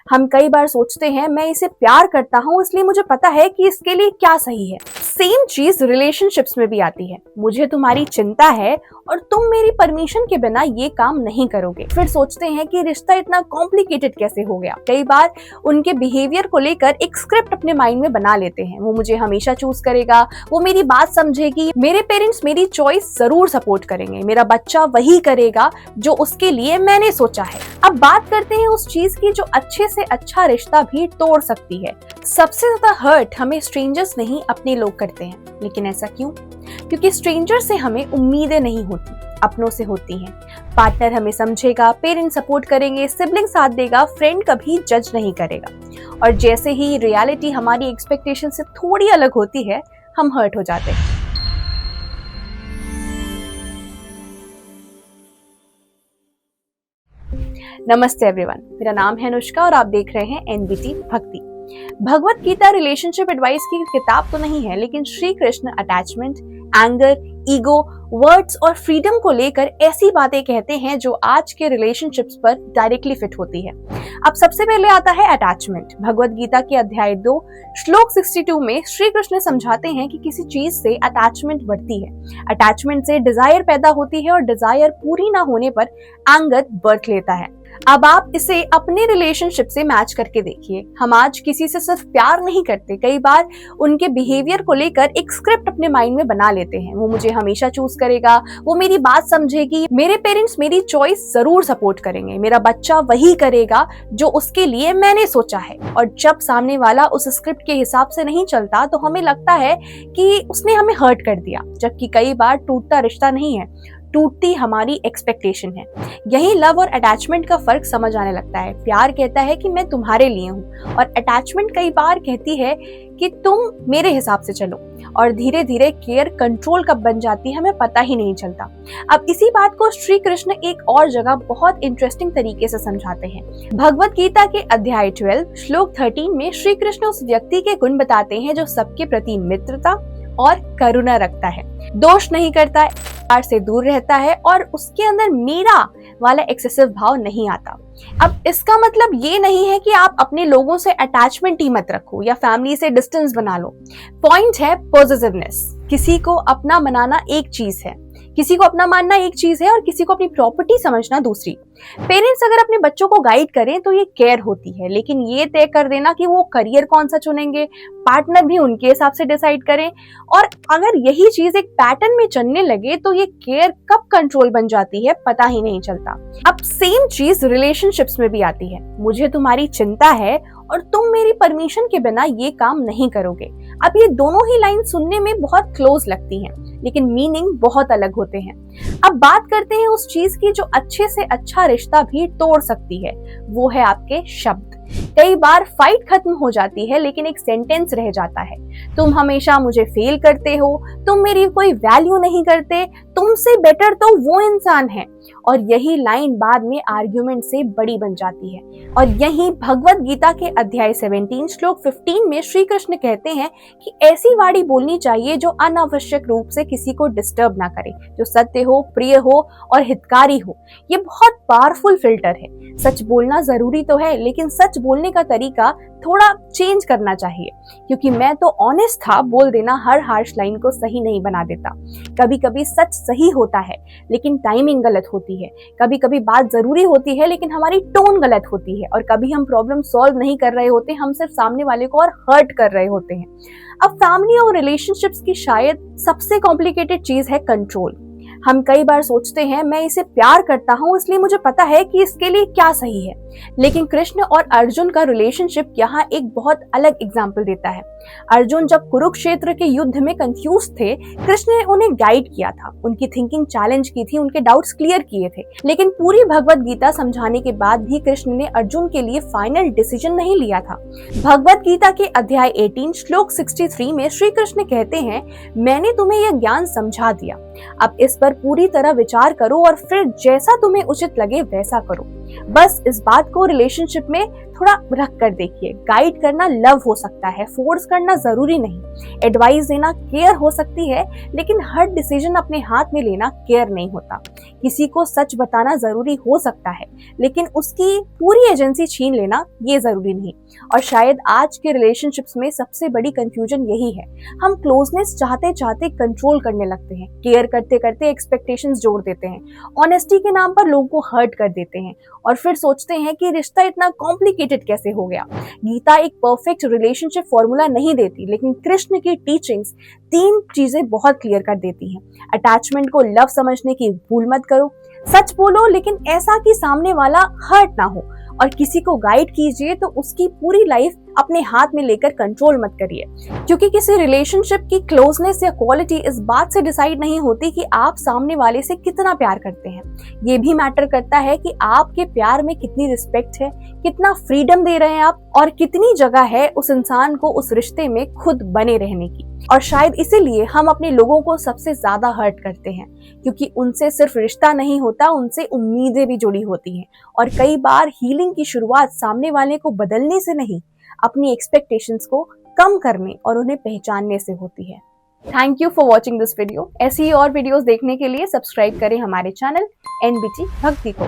हम कई बार सोचते हैं मैं इसे प्यार करता हूँ इसलिए मुझे पता है कि इसके लिए क्या सही है। सेम चीज रिलेशनशिप्स में भी आती है। मुझे तुम्हारी चिंता है और तुम मेरी परमिशन के बिना ये काम नहीं करोगे। फिर सोचते हैं कि रिश्ता इतना कॉम्प्लिकेटेड कैसे हो गया। कई बार उनके बिहेवियर को लेकर एक स्क्रिप्ट अपने माइंड में बना लेते हैं। वो मुझे हमेशा चूज करेगा, वो मेरी बात समझेगी, मेरे पेरेंट्स मेरी चॉइस जरूर सपोर्ट करेंगे, मेरा बच्चा वही करेगा जो उसके लिए मैंने सोचा है। अब बात करते हैं उस चीज की जो अच्छे से अच्छा रिश्ता भी तोड़ सकती है। सबसे ज्यादा हर्ट हमें स्ट्रेंजर्स नहीं अपने लोग करते हैं। लेकिन ऐसा क्यों? क्योंकि स्ट्रेंजर से हमें उम्मीदें नहीं होती, अपनों से होती हैं। पार्टनर हमें समझेगा, पेरेंट्स सपोर्ट करेंगे, सिबलिंग साथ देगा, फ्रेंड कभी जज नहीं करेगा। और जैसे ही रियलिटी हमारी एक्सपेक्टेशन से थोड़ी अलग होती है, हम हर्ट हो जाते हैं। नमस्ते एवरीवन, मेरा नाम है अनुष्का और आप देख रहे हैं एनबीटी भक्ति। भगवत गीता रिलेशनशिप एडवाइस की किताब तो नहीं है, लेकिन Shri Krishna attachment, anger, ego, words और फ्रीडम को लेकर ऐसी बातें कहते हैं जो आज के रिलेशनशिप्स पर डायरेक्टली फिट होती है। अब सबसे पहले आता है अटैचमेंट। भगवत गीता के अध्याय 2 श्लोक 62 में श्री कृष्ण समझाते हैं कि किसी चीज से अटैचमेंट बढ़ती है। अटैचमेंट से डिजायर पैदा होती है और डिजायर पूरी ना होने पर एंगर बर्थ लेता है। अब आप इसे अपने रिलेशनशिप से मैच करके देखिए। हम आज किसी से सिर्फ प्यार नहीं करते, कई बार उनके बिहेवियर को लेकर एक स्क्रिप्ट अपने माइंड में बना लेते हैं। वो मुझे हमेशा चूज करेगा, वो मेरी बात समझेगी, मेरे पेरेंट्स मेरी चॉइस जरूर सपोर्ट करेंगे, मेरा बच्चा वही करेगा जो उसके लिए मैंने सोचा है। और जब सामने वाला उस स्क्रिप्ट के हिसाब से नहीं चलता तो हमें लगता है कि उसने हमें हर्ट कर दिया, जबकि कई बार टूटता रिश्ता नहीं है, टूटती हमारी एक्सपेक्टेशन है। यही लव और अटैचमेंट का फर्क समझ आने लगता है। प्यार कहता है कि मैं तुम्हारे लिए हूँ और अटैचमेंट कई बार कहती है कि तुम मेरे हिसाब से चलो। और धीरे धीरे केयर कंट्रोल कब बन जाती है हमें पता ही नहीं चलता। अब इसी बात को श्री कृष्ण एक और जगह बहुत इंटरेस्टिंग तरीके से समझाते हैं। भगवत गीता के अध्याय 12 श्लोक 13 में श्री कृष्ण उस व्यक्ति के गुण बताते हैं जो सबके प्रति मित्रता और करुणा रखता है, दोष नहीं करता, प्यार से दूर रहता है और उसके अंदर मेरा वाला एक्सेसिव भाव नहीं आता। अब इसका मतलब ये नहीं है कि आप अपने लोगों से अटैचमेंट ही मत रखो या फैमिली से डिस्टेंस बना लो। पॉइंट है पॉजिटिवनेस। किसी को अपना मनाना एक चीज है, किसी को अपना मानना एक चीज है और किसी को अपनी प्रॉपर्टी समझना दूसरी। पेरेंट्स अगर अपने बच्चों को गाइड करें तो ये केयर होती है, लेकिन ये तय कर देना कि वो करियर कौन सा चुनेंगे, पार्टनर भी उनके हिसाब से डिसाइड करें। और अगर यही चीज एक पैटर्न में चलने लगे तो ये केयर कब कंट्रोल बन जाती है पता ही नहीं चलता। अब सेम चीज रिलेशनशिप्स में भी आती है। मुझे तुम्हारी चिंता है और तुम मेरी परमिशन के बिना ये काम नहीं करोगे। अब ये दोनों ही लाइन सुनने में बहुत क्लोज लगती हैं, लेकिन मीनिंग बहुत अलग होते हैं। अब बात करते हैं उस चीज की जो अच्छे से अच्छा रिश्ता भी तोड़ सकती है, वो है आपके शब्द। कई बार फाइट खत्म हो जाती है लेकिन एक सेंटेंस रह जाता है, तुम हमेशा मुझे फेल करते हो, तुम मेरी कोई वैल्यू नहीं करते, तुमसे बेटर तो वो इंसान है। और यही लाइन बाद में आर्ग्यूमेंट से बड़ी बन जाती है। और यही भगवत गीता के अध्याय 17 श्लोक 15 में श्री कृष्ण कहते हैं कि ऐसी वाणी बोलनी चाहिए जो अनावश्यक रूप से किसी को डिस्टर्ब ना करे, जो सत्य हो, प्रिय हो और हितकारी हो। ये बहुत पावरफुल फिल्टर है। सच बोलना जरूरी तो है, लेकिन सच बोलने का तरीका थोड़ा चेंज करना चाहिए, क्योंकि मैं तो ऑनेस्ट था बोल देना हर हार्श लाइन को सही नहीं बना देता। कभी कभी सच सही होता है लेकिन टाइमिंग गलत होती है, कभी कभी बात जरूरी होती है लेकिन हमारी टोन गलत होती है, और कभी हम प्रॉब्लम सॉल्व नहीं कर रहे होते, हम सिर्फ सामने वाले को और हर्ट कर रहे होते हैं। अब फैमिली और रिलेशनशिप्स की शायद सबसे कॉम्प्लिकेटेड चीज है कंट्रोल। हम कई बार सोचते हैं मैं इसे प्यार करता हूँ इसलिए मुझे पता है कि इसके लिए क्या सही है, लेकिन कृष्ण और अर्जुन का रिलेशनशिप यहाँ एक बहुत अलग एग्जाम्पल देता है। अर्जुन जब कुरुक्षेत्र के युद्ध में कंफ्यूज थे, कृष्ण ने उन्हें गाइड किया था, उनकी थिंकिंग चैलेंज की थी, उनके डाउट्स क्लियर किए थे। लेकिन पूरी भगवत गीता समझाने के बाद भी कृष्ण ने अर्जुन के लिए फाइनल डिसीजन नहीं लिया था। भगवत गीता के अध्याय 18 श्लोक 63 में श्री कृष्ण कहते हैं, मैंने तुम्हें यह ज्ञान समझा दिया, अब इस पर पूरी तरह विचार करो और फिर जैसा तुम्हें उचित लगे वैसा करो। बस इस बात को रिलेशनशिप में थोड़ा रख कर देखिए। गाइड करना लव हो सकता है, फोर्स करना जरूरी नहीं। एडवाइस देना केयर हो सकती है, लेकिन हर डिसीजन अपने हाथ में लेना केयर नहीं होता। किसी को सच बताना जरूरी हो सकता है, लेकिन उसकी पूरी एजेंसी छीन लेना ये जरूरी नहीं। और शायद आज के रिलेशनशिप्स में सबसे बड़ी कंफ्यूजन यही है, हम क्लोजनेस चाहते चाहते कंट्रोल करने लगते हैं, केयर करते करते एक्सपेक्टेशंस जोड़ देते हैं, ऑनेस्टी के नाम पर लोगों को हर्ट कर देते हैं और फिर सोचते हैं कि रिश्ता इतना कॉम्प्लिकेटेड कैसे हो गया। गीता एक परफेक्ट रिलेशनशिप फॉर्मूला नहीं देती, लेकिन कृष्ण की टीचिंग्स 3 चीजें बहुत क्लियर कर देती हैं। अटैचमेंट को लव समझने की भूल मत करो, सच बोलो लेकिन ऐसा कि सामने वाला हर्ट ना हो, और किसी को गाइड कीजिए तो उसकी पूरी लाइफ अपने हाथ में लेकर कंट्रोल मत करिए, क्योंकि किसी रिलेशनशिप की क्लोजनेस या क्वालिटी इस बात से डिसाइड नहीं होती कि आप सामने वाले से कितना प्यार करते हैं। ये भी मैटर करता है कि आपके प्यार में कितनी रिस्पेक्ट है, कितना फ्रीडम दे रहे हैं आप, और कितनी जगह है उस इंसान को उस रिश्ते में खुद बने रहने की। और शायद इसीलिए हम अपने लोगों को सबसे ज्यादा हर्ट करते हैं, क्योंकि उनसे सिर्फ रिश्ता नहीं होता, उनसे उम्मीदें भी जुड़ी होती हैं। और कई बार हीलिंग की शुरुआत सामने वाले को बदलने से नहीं, अपनी एक्सपेक्टेशंस को कम करने और उन्हें पहचानने से होती है। Thank you for watching this video. ऐसी ही और वीडियोस देखने के लिए सब्सक्राइब करें हमारे चैनल एनबीटी भक्ति को।